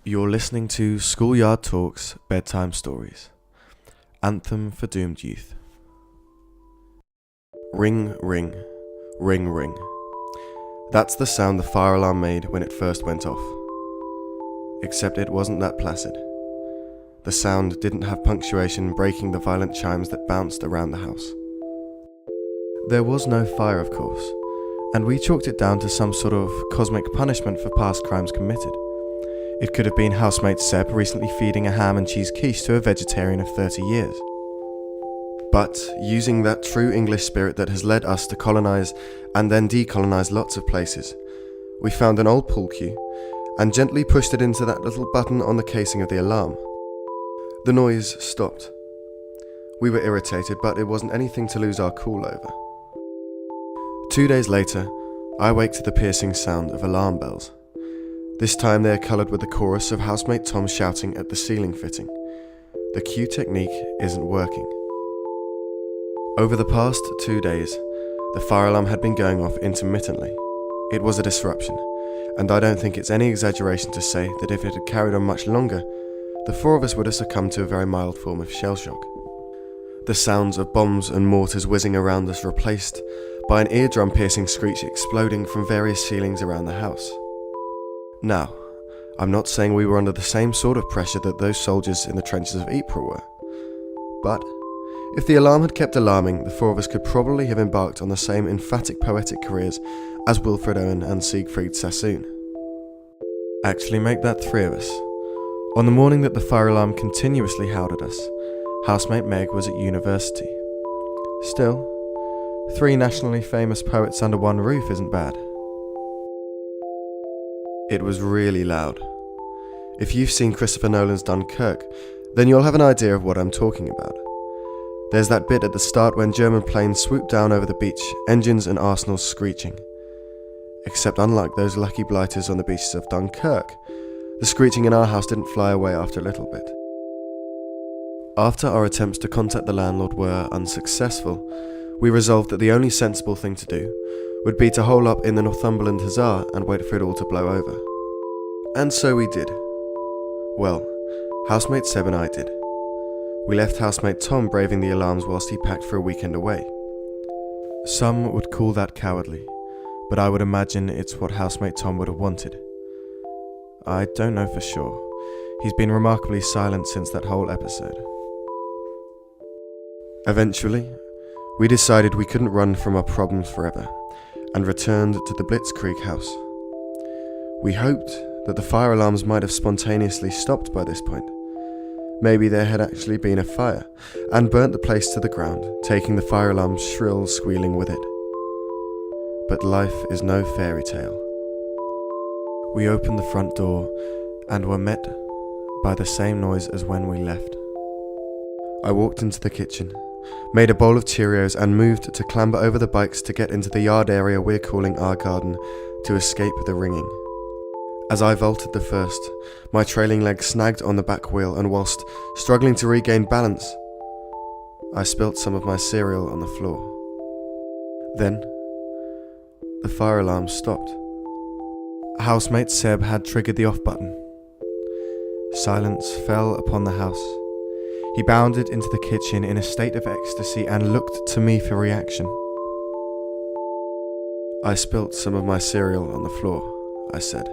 You're listening to Schoolyard Talks Bedtime Stories. Anthem for Doomed Youth. Ring, ring, ring, ring. That's the sound the fire alarm made when it first went off. Except it wasn't that placid. The sound didn't have punctuation breaking the violent chimes that bounced around the house. There was no fire, of course, and we chalked it down to some sort of cosmic punishment for past crimes committed. It could have been housemate Seb recently feeding a ham and cheese quiche to a vegetarian of 30 years. But using that true English spirit that has led us to colonise and then decolonise lots of places, we found an old pool cue and gently pushed it into that little button on the casing of the alarm. The noise stopped. We were irritated, but it wasn't anything to lose our cool over. 2 days later, I awake to the piercing sound of alarm bells. This time they are coloured with the chorus of housemate Tom shouting at the ceiling fitting. The cue technique isn't working. Over the past 2 days, the fire alarm had been going off intermittently. It was a disruption, and I don't think it's any exaggeration to say that if it had carried on much longer, the four of us would have succumbed to a very mild form of shell shock. The sounds of bombs and mortars whizzing around us replaced by an eardrum-piercing screech exploding from various ceilings around the house. Now, I'm not saying we were under the same sort of pressure that those soldiers in the trenches of Ypres were, but if the alarm had kept alarming, the four of us could probably have embarked on the same emphatic poetic careers as Wilfred Owen and Siegfried Sassoon. Actually make that three of us. On the morning that the fire alarm continuously howled at us, housemate Meg was at university. Still, 3 nationally famous poets under one roof isn't bad. It was really loud. If you've seen Christopher Nolan's Dunkirk, then you'll have an idea of what I'm talking about. There's that bit at the start when German planes swoop down over the beach, engines and arsenals screeching. Except unlike those lucky blighters on the beaches of Dunkirk, the screeching in our house didn't fly away after a little bit. After our attempts to contact the landlord were unsuccessful, we resolved that the only sensible thing to do would be to hole up in the Northumberland Hussar and wait for it all to blow over. And so we did. Well, housemate Seb and I did. We left housemate Tom braving the alarms whilst he packed for a weekend away. Some would call that cowardly, but I would imagine it's what housemate Tom would have wanted. I don't know for sure. He's been remarkably silent since that whole episode. Eventually, we decided we couldn't run from our problems forever, and returned to the Blitzkrieg house. We hoped that the fire alarms might have spontaneously stopped by this point. Maybe there had actually been a fire, and burnt the place to the ground, taking the fire alarm's shrill squealing with it. But life is no fairy tale. We opened the front door, and were met by the same noise as when we left. I walked into the kitchen, made a bowl of Cheerios and moved to clamber over the bikes to get into the yard area we're calling our garden to escape the ringing. As I vaulted the first, my trailing leg snagged on the back wheel and whilst struggling to regain balance, I spilt some of my cereal on the floor. Then, the fire alarm stopped. Housemate Seb had triggered the off button. Silence fell upon the house. He bounded into the kitchen in a state of ecstasy and looked to me for reaction. I spilt some of my cereal on the floor, I said.